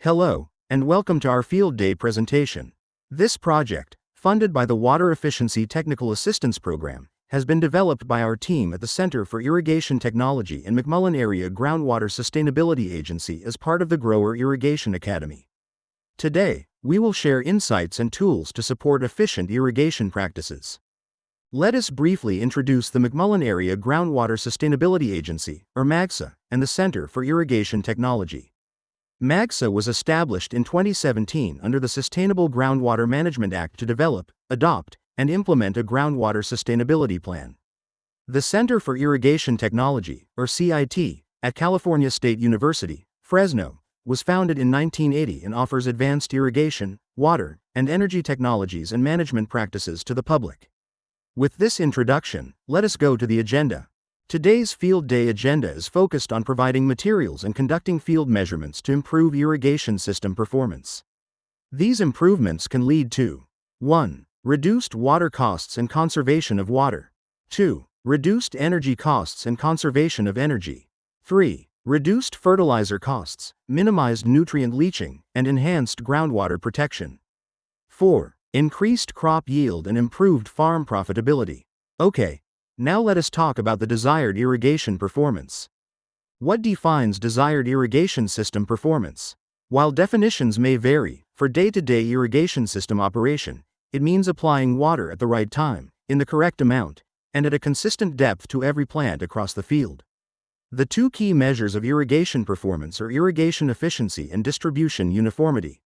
Hello, and welcome to our Field Day presentation. This project, funded by the Water Efficiency Technical Assistance Program, has been developed by our team at the Center for Irrigation Technology and McMullen Area Groundwater Sustainability Agency as part of the Grower Irrigation Academy. Today, we will share insights and tools to support efficient irrigation practices. Let us briefly introduce the McMullen Area Groundwater Sustainability Agency, or MAGSA, and the Center for Irrigation Technology. MAGSA was established in 2017 under the Sustainable Groundwater Management Act to develop, adopt, and implement a groundwater sustainability plan. The Center for Irrigation Technology, or CIT, at California State University, Fresno, was founded in 1980 and offers advanced irrigation, water, and energy technologies and management practices to the public. With this introduction, let us go to the agenda. Today's Field Day agenda is focused on providing materials and conducting field measurements to improve irrigation system performance. These improvements can lead to 1. Reduced water costs and conservation of water. 2. Reduced energy costs and conservation of energy. 3. Reduced fertilizer costs, minimized nutrient leaching, and enhanced groundwater protection. 4. Increased crop yield and improved farm profitability. Okay. Now let us talk about the desired irrigation performance. What defines desired irrigation system performance? While definitions may vary, for day-to-day irrigation system operation, it means applying water at the right time, in the correct amount, and at a consistent depth to every plant across the field. The two key measures of irrigation performance are irrigation efficiency and distribution uniformity.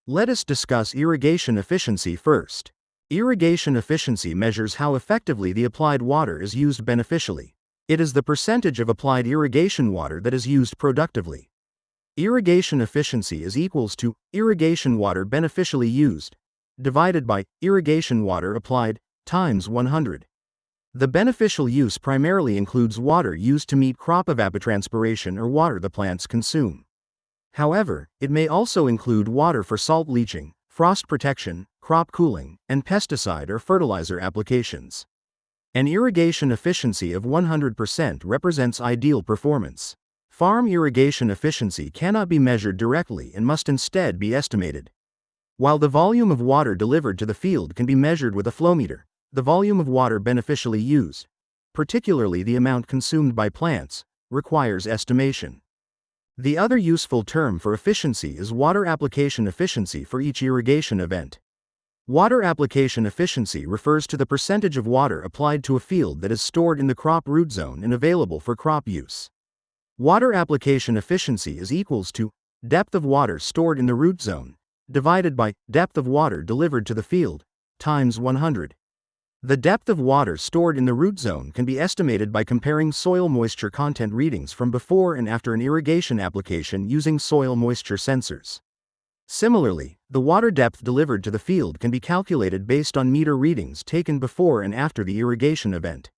Let us discuss irrigation efficiency first. Irrigation efficiency measures how effectively the applied water is used beneficially. It is the percentage of applied irrigation water that is used productively. Irrigation efficiency is equals to irrigation water beneficially used, divided by irrigation water applied, times 100. The beneficial use primarily includes water used to meet crop evapotranspiration or water the plants consume. However, it may also include water for salt leaching, frost protection, crop cooling, and pesticide or fertilizer applications. An irrigation efficiency of 100% represents ideal performance. Farm irrigation efficiency cannot be measured directly and must instead be estimated. While the volume of water delivered to the field can be measured with a flow meter, the volume of water beneficially used, particularly the amount consumed by plants, requires estimation. The other useful term for efficiency is water application efficiency for each irrigation event. Water application efficiency refers to the percentage of water applied to a field that is stored in the crop root zone and available for crop use. Water application efficiency is equals to depth of water stored in the root zone, divided by depth of water delivered to the field, times 100. The depth of water stored in the root zone can be estimated by comparing soil moisture content readings from before and after an irrigation application using soil moisture sensors. Similarly, the water depth delivered to the field can be calculated based on meter readings taken before and after the irrigation event.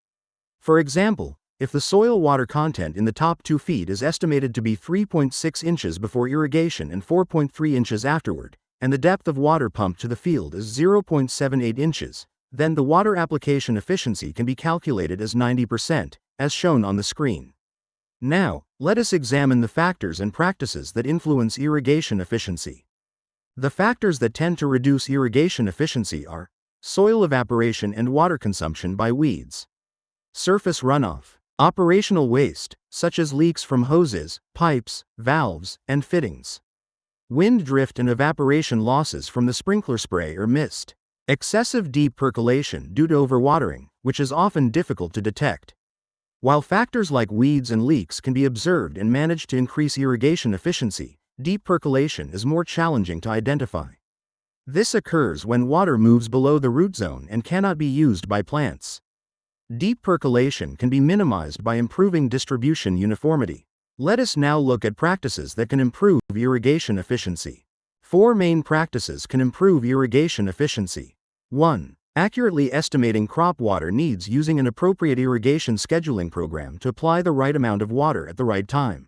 For example, if the soil water content in the top 2 feet is estimated to be 3.6 inches before irrigation and 4.3 inches afterward, and the depth of water pumped to the field is 0.78 inches, then the water application efficiency can be calculated as 90%, as shown on the screen. Now, let us examine the factors and practices that influence irrigation efficiency. The factors that tend to reduce irrigation efficiency are soil evaporation and water consumption by weeds, surface runoff, operational waste, such as leaks from hoses, pipes, valves, and fittings, wind drift and evaporation losses from the sprinkler spray or mist, excessive deep percolation due to overwatering, which is often difficult to detect. While factors like weeds and leaks can be observed and managed to increase irrigation efficiency, deep percolation is more challenging to identify. This occurs when water moves below the root zone and cannot be used by plants. Deep percolation can be minimized by improving distribution uniformity. Let us now look at practices that can improve irrigation efficiency. 4 main practices can improve irrigation efficiency. 1. Accurately estimating crop water needs using an appropriate irrigation scheduling program to apply the right amount of water at the right time.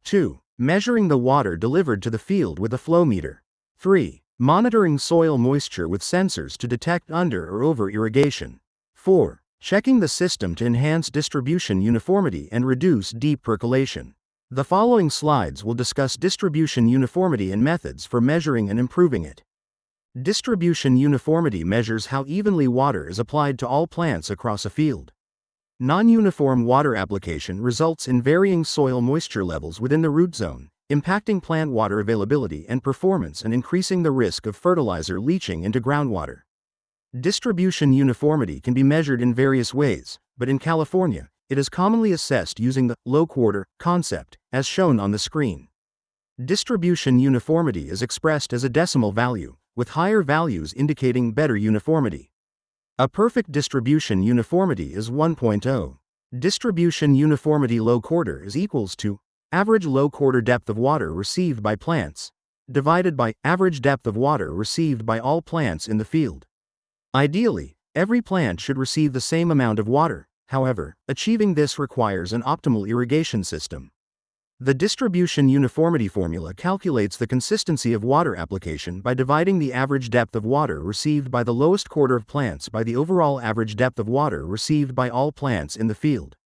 2. Measuring the water delivered to the field with a flow meter. 3. Monitoring soil moisture with sensors to detect under or over irrigation. 4. Checking the system to enhance distribution uniformity and reduce deep percolation. The following slides will discuss distribution uniformity and methods for measuring and improving it. Distribution uniformity measures how evenly water is applied to all plants across a field. Non-uniform water application results in varying soil moisture levels within the root zone, impacting plant water availability and performance and increasing the risk of fertilizer leaching into groundwater. Distribution uniformity can be measured in various ways, but in California, it is commonly assessed using the low-quarter concept, as shown on the screen. Distribution uniformity is expressed as a decimal value, with higher values indicating better uniformity. A perfect distribution uniformity is 1.0. Distribution uniformity low-quarter is equals to average low-quarter depth of water received by plants, divided by average depth of water received by all plants in the field. Ideally, every plant should receive the same amount of water. However, achieving this requires an optimal irrigation system. The distribution uniformity formula calculates the consistency of water application by dividing the average depth of water received by the lowest quarter of plants by the overall average depth of water received by all plants in the field.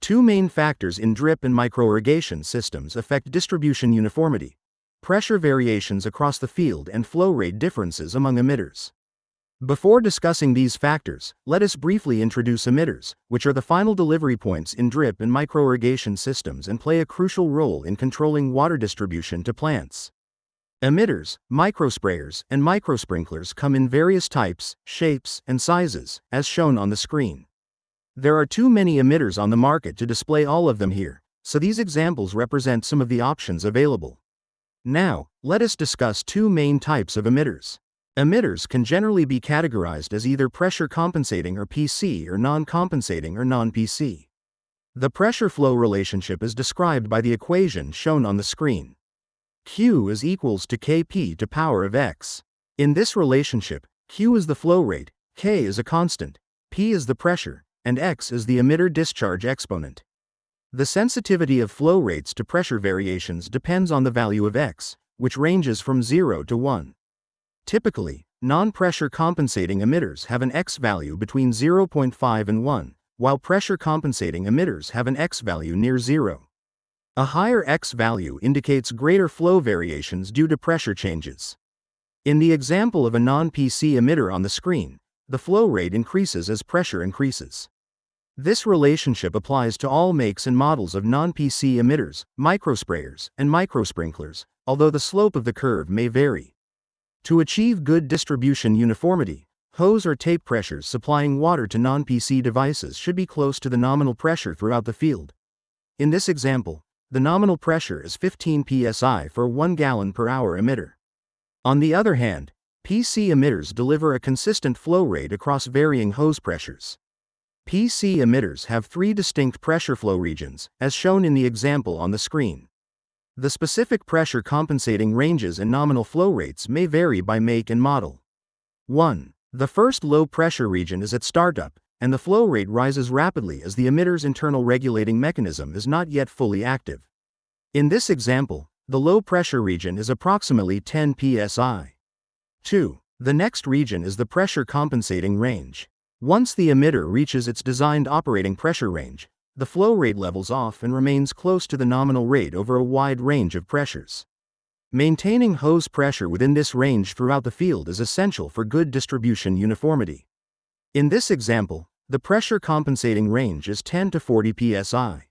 Two main factors in drip and microirrigation systems affect distribution uniformity: pressure variations across the field and flow rate differences among emitters. Before discussing these factors, let us briefly introduce emitters, which are the final delivery points in drip and microirrigation systems and play a crucial role in controlling water distribution to plants. Emitters, microsprayers, and microsprinklers come in various types, shapes, and sizes, as shown on the screen. There are too many emitters on the market to display all of them here, so these examples represent some of the options available. Now, let us discuss two main types of emitters. Emitters can generally be categorized as either pressure compensating or PC or non-compensating or non-PC. The pressure-flow relationship is described by the equation shown on the screen. Q is equals to Kp to power of X. In this relationship, Q is the flow rate, K is a constant, P is the pressure, and X is the emitter discharge exponent. The sensitivity of flow rates to pressure variations depends on the value of X, which ranges from 0 to 1. Typically, non-pressure compensating emitters have an X value between 0.5 and 1, while pressure compensating emitters have an X value near 0. A higher X value indicates greater flow variations due to pressure changes. In the example of a non-PC emitter on the screen, the flow rate increases as pressure increases. This relationship applies to all makes and models of non-PC emitters, microsprayers, and microsprinklers, although the slope of the curve may vary. To achieve good distribution uniformity, hose or tape pressures supplying water to non-PC devices should be close to the nominal pressure throughout the field. In this example, the nominal pressure is 15 psi for 1 gallon per hour emitter. On the other hand, PC emitters deliver a consistent flow rate across varying hose pressures. PC emitters have three distinct pressure flow regions, as shown in the example on the screen. The specific pressure compensating ranges and nominal flow rates may vary by make and model. 1. The first low pressure region is at startup, and the flow rate rises rapidly as the emitter's internal regulating mechanism is not yet fully active. In this example, the low pressure region is approximately 10 psi. 2. The next region is the pressure compensating range. Once the emitter reaches its designed operating pressure range, the flow rate levels off and remains close to the nominal rate over a wide range of pressures. Maintaining hose pressure within this range throughout the field is essential for good distribution uniformity. In this example, the pressure compensating range is 10 to 40 psi.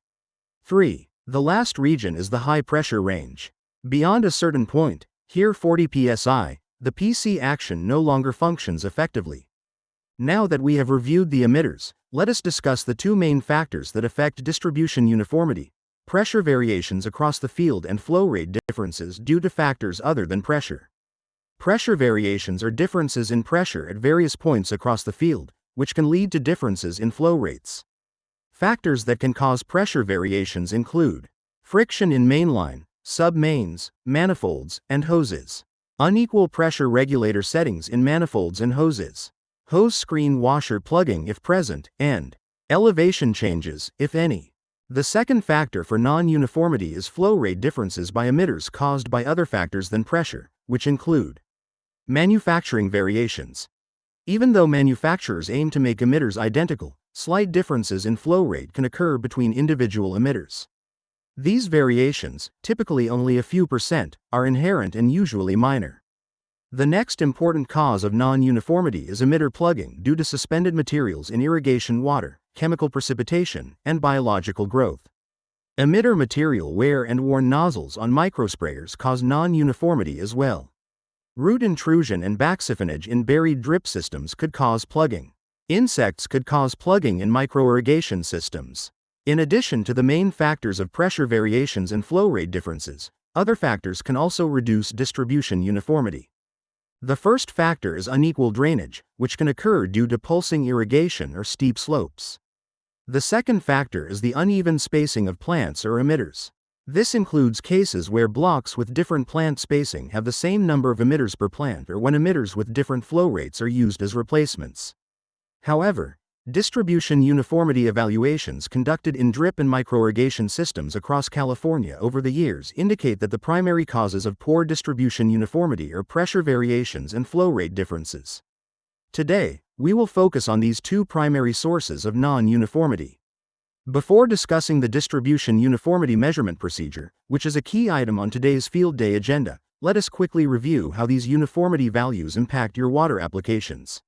3. The last region is the high pressure range. Beyond a certain point, here 40 psi, the PC action no longer functions effectively. Now that we have reviewed the emitters, let us discuss the two main factors that affect distribution uniformity: pressure variations across the field and flow rate differences due to factors other than pressure. Pressure variations are differences in pressure at various points across the field, which can lead to differences in flow rates. Factors that can cause pressure variations include friction in mainline, sub-mains, manifolds, and hoses, unequal pressure regulator settings in manifolds and hoses, hose screen washer plugging if present, and elevation changes, if any. The second factor for non-uniformity is flow rate differences by emitters caused by other factors than pressure, which include manufacturing variations. Even though manufacturers aim to make emitters identical, slight differences in flow rate can occur between individual emitters. These variations, typically only a few percent, are inherent and usually minor. The next important cause of non-uniformity is emitter plugging due to suspended materials in irrigation water, chemical precipitation, and biological growth. Emitter material wear and worn nozzles on microsprayers cause non-uniformity as well. Root intrusion and backsiphonage in buried drip systems could cause plugging. Insects could cause plugging in microirrigation systems. In addition to the main factors of pressure variations and flow rate differences, other factors can also reduce distribution uniformity. The first factor is unequal drainage, which can occur due to pulsing irrigation or steep slopes. The second factor is the uneven spacing of plants or emitters. This includes cases where blocks with different plant spacing have the same number of emitters per plant or when emitters with different flow rates are used as replacements. However, distribution uniformity evaluations conducted in drip and microirrigation systems across California over the years indicate that the primary causes of poor distribution uniformity are pressure variations and flow rate differences. Today, we will focus on these two primary sources of non-uniformity. Before discussing the distribution uniformity measurement procedure, which is a key item on today's field day agenda, let us quickly review how these uniformity values impact your water applications.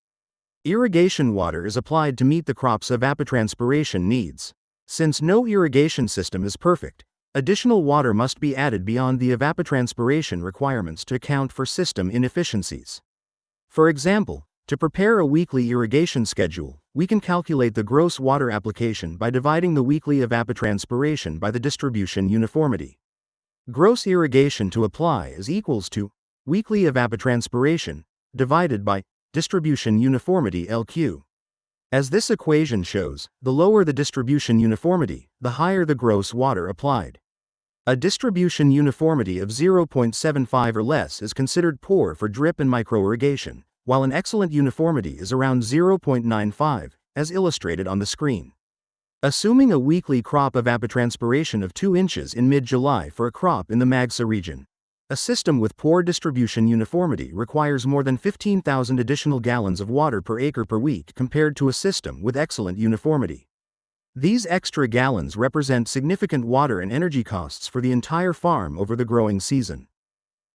Irrigation water is applied to meet the crop's evapotranspiration needs. Since no irrigation system is perfect, additional water must be added beyond the evapotranspiration requirements to account for system inefficiencies. For example, to prepare a weekly irrigation schedule, we can calculate the gross water application by dividing the weekly evapotranspiration by the distribution uniformity. Gross irrigation to apply is equals to weekly evapotranspiration divided by distribution uniformity LQ. As this equation shows, the lower the distribution uniformity, the higher the gross water applied. A distribution uniformity of 0.75 or less is considered poor for drip and microirrigation, while an excellent uniformity is around 0.95, as illustrated on the screen. Assuming a weekly crop evapotranspiration of 2 inches in mid-July for a crop in the MAGSA region, a system with poor distribution uniformity requires more than 15,000 additional gallons of water per acre per week compared to a system with excellent uniformity. These extra gallons represent significant water and energy costs for the entire farm over the growing season.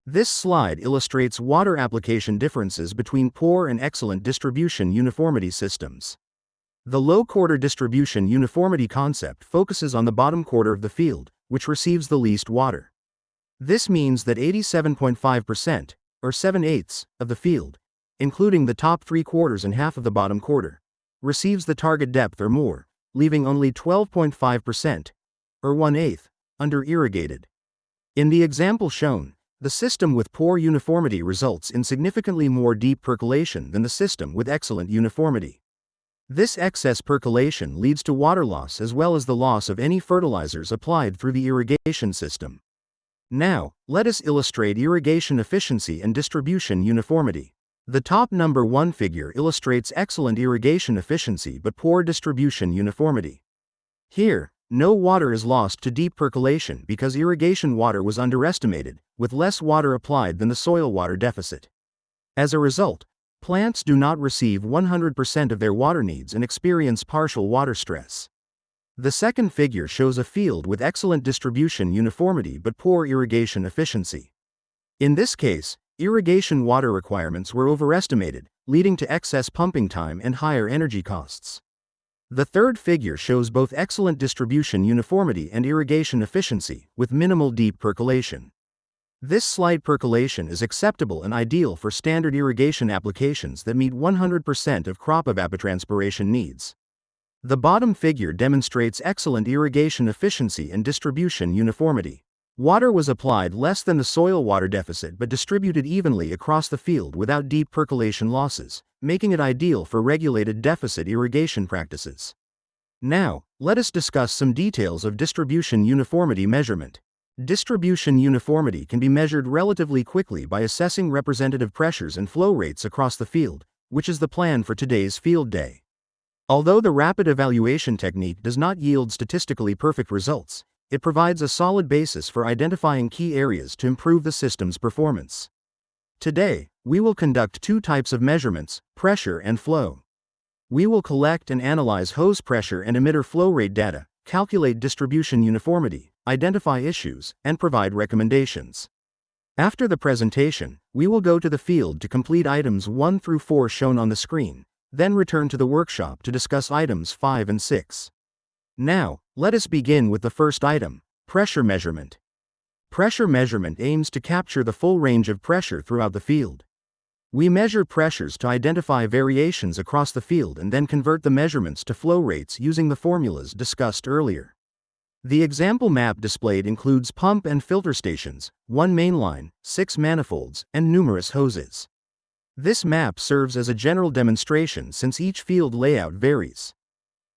This slide illustrates water application differences between poor and excellent distribution uniformity systems. The low quarter distribution uniformity concept focuses on the bottom quarter of the field, which receives the least water. This means that 87.5%, or 7/8, of the field, including the top 3/4 and half of the bottom quarter, receives the target depth or more, leaving only 12.5%, or 1/8, under-irrigated. In the example shown, the system with poor uniformity results in significantly more deep percolation than the system with excellent uniformity. This excess percolation leads to water loss as well as the loss of any fertilizers applied through the irrigation system. Now, let us illustrate irrigation efficiency and distribution uniformity. The top number 1 figure illustrates excellent irrigation efficiency but poor distribution uniformity. Here, no water is lost to deep percolation because irrigation water was underestimated, with less water applied than the soil water deficit. As a result, plants do not receive 100% of their water needs and experience partial water stress. The second figure shows a field with excellent distribution uniformity but poor irrigation efficiency. In this case, irrigation water requirements were overestimated, leading to excess pumping time and higher energy costs. The third figure shows both excellent distribution uniformity and irrigation efficiency, with minimal deep percolation. This slight percolation is acceptable and ideal for standard irrigation applications that meet 100% of crop evapotranspiration needs. The bottom figure demonstrates excellent irrigation efficiency and distribution uniformity. Water was applied less than the soil water deficit but distributed evenly across the field without deep percolation losses, making it ideal for regulated deficit irrigation practices. Now, let us discuss some details of distribution uniformity measurement. Distribution uniformity can be measured relatively quickly by assessing representative pressures and flow rates across the field, which is the plan for today's field day. Although the rapid evaluation technique does not yield statistically perfect results, it provides a solid basis for identifying key areas to improve the system's performance. Today, we will conduct 2 types of measurements, pressure and flow. We will collect and analyze hose pressure and emitter flow rate data, calculate distribution uniformity, identify issues, and provide recommendations. After the presentation, we will go to the field to complete items 1 through 4 shown on the screen, then return to the workshop to discuss items 5 and 6. Now, let us begin with the first item, pressure measurement. Pressure measurement aims to capture the full range of pressure throughout the field. We measure pressures to identify variations across the field and then convert the measurements to flow rates using the formulas discussed earlier. The example map displayed includes pump and filter stations, 1 main line, 6 manifolds, and numerous hoses. This map serves as a general demonstration since each field layout varies.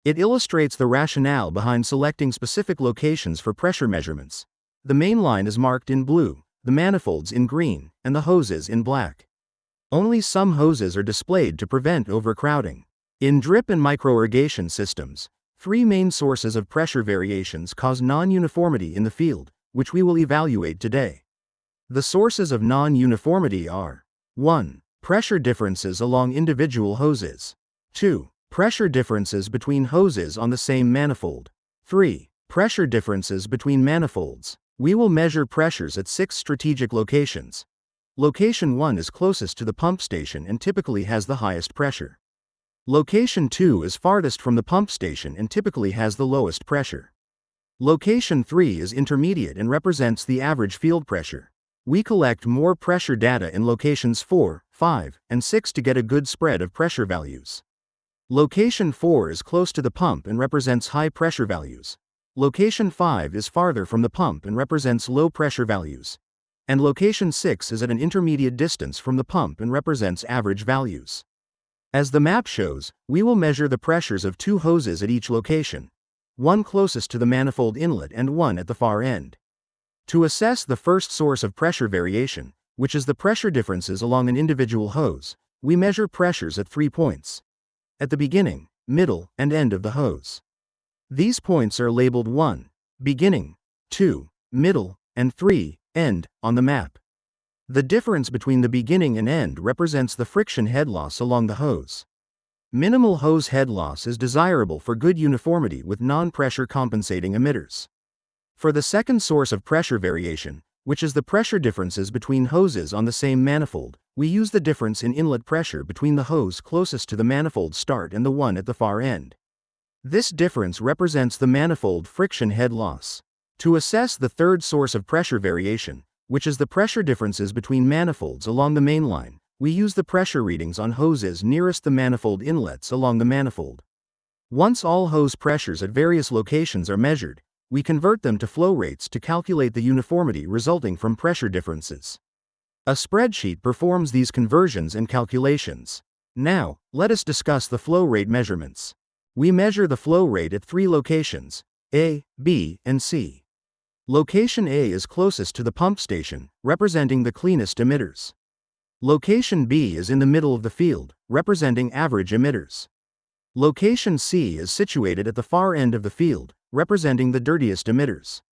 It illustrates the rationale behind selecting specific locations for pressure measurements. The main line is marked in blue, the manifolds in green, and the hoses in black. Only some hoses are displayed to prevent overcrowding. In drip and micro-irrigation systems, 3 main sources of pressure variations cause non-uniformity in the field, which we will evaluate today. The sources of non-uniformity are 1. Pressure differences along individual hoses. 2. Pressure differences between hoses on the same manifold. 3. Pressure differences between manifolds. We will measure pressures at 6 strategic locations. Location 1 is closest to the pump station and typically has the highest pressure. Location 2 is farthest from the pump station and typically has the lowest pressure. Location 3 is intermediate and represents the average field pressure. We collect more pressure data in locations 4, 5, and 6 to get a good spread of pressure values. Location 4 is close to the pump and represents high pressure values. Location 5 is farther from the pump and represents low pressure values. And location 6 is at an intermediate distance from the pump and represents average values. As the map shows, we will measure the pressures of 2 hoses at each location, one closest to the manifold inlet and one at the far end. To assess the first source of pressure variation, which is the pressure differences along an individual hose, we measure pressures at 3 points: at the beginning, middle, and end of the hose. These points are labeled 1, beginning, 2, middle, and 3, end, on the map. The difference between the beginning and end represents the friction head loss along the hose. Minimal hose head loss is desirable for good uniformity with non-pressure compensating emitters. For the second source of pressure variation, which is the pressure differences between hoses on the same manifold, we use the difference in inlet pressure between the hose closest to the manifold start and the one at the far end. This difference represents the manifold friction head loss. To assess the third source of pressure variation, which is the pressure differences between manifolds along the main line, we use the pressure readings on hoses nearest the manifold inlets along the manifold. Once all hose pressures at various locations are measured, we convert them to flow rates to calculate the uniformity resulting from pressure differences. A spreadsheet performs these conversions and calculations. Now, let us discuss the flow rate measurements. We measure the flow rate at 3 locations, A, B, and C. Location A is closest to the pump station, representing the cleanest emitters. Location B is in the middle of the field, representing average emitters. Location C is situated at the far end of the field, representing the dirtiest emitters.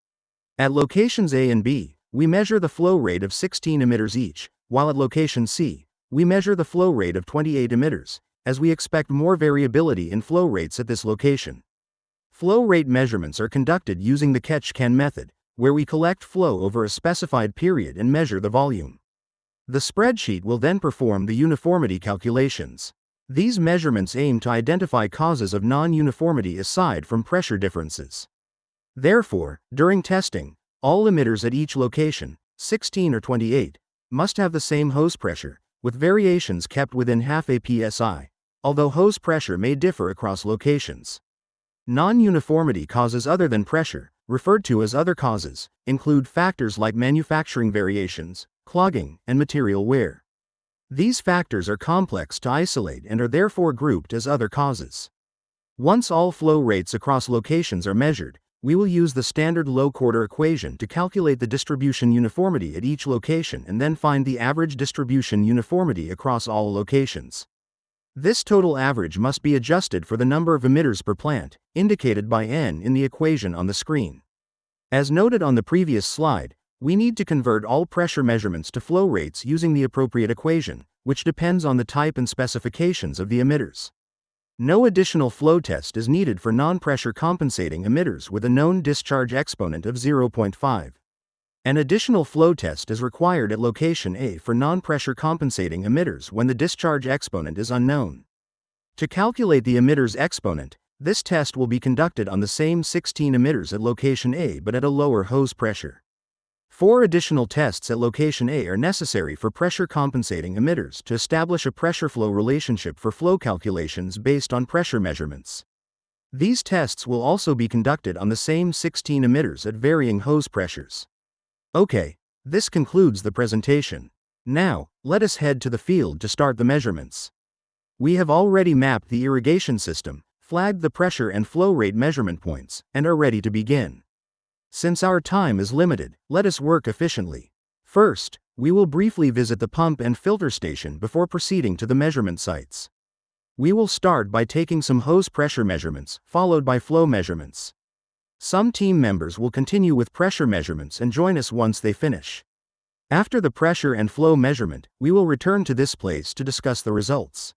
At locations A and B, we measure the flow rate of 16 emitters each, while at location C, we measure the flow rate of 28 emitters, as we expect more variability in flow rates at this location. Flow rate measurements are conducted using the catch-can method, where we collect flow over a specified period and measure the volume. The spreadsheet will then perform the uniformity calculations. These measurements aim to identify causes of non-uniformity aside from pressure differences. Therefore, during testing, all emitters at each location, 16 or 28, must have the same hose pressure, with variations kept within half a psi, although hose pressure may differ across locations. Non-uniformity causes other than pressure, referred to as other causes, include factors like manufacturing variations, clogging, and material wear. These factors are complex to isolate and are therefore grouped as other causes. Once all flow rates across locations are measured, we will use the standard low-quarter equation to calculate the distribution uniformity at each location and then find the average distribution uniformity across all locations. This total average must be adjusted for the number of emitters per plant, indicated by N in the equation on the screen. As noted on the previous slide, we need to convert all pressure measurements to flow rates using the appropriate equation, which depends on the type and specifications of the emitters. No additional flow test is needed for non-pressure compensating emitters with a known discharge exponent of 0.5. An additional flow test is required at location A for non-pressure compensating emitters when the discharge exponent is unknown. To calculate the emitter's exponent, this test will be conducted on the same 16 emitters at location A but at a lower hose pressure. 4 additional tests at location A are necessary for pressure compensating emitters to establish a pressure-flow relationship for flow calculations based on pressure measurements. These tests will also be conducted on the same 16 emitters at varying hose pressures. Okay, this concludes the presentation. Now, let us head to the field to start the measurements. We have already mapped the irrigation system, flagged the pressure and flow rate measurement points, and are ready to begin. Since our time is limited, let us work efficiently. First, we will briefly visit the pump and filter station before proceeding to the measurement sites. We will start by taking some hose pressure measurements, followed by flow measurements. Some team members will continue with pressure measurements and join us once they finish. After the pressure and flow measurement, we will return to this place to discuss the results.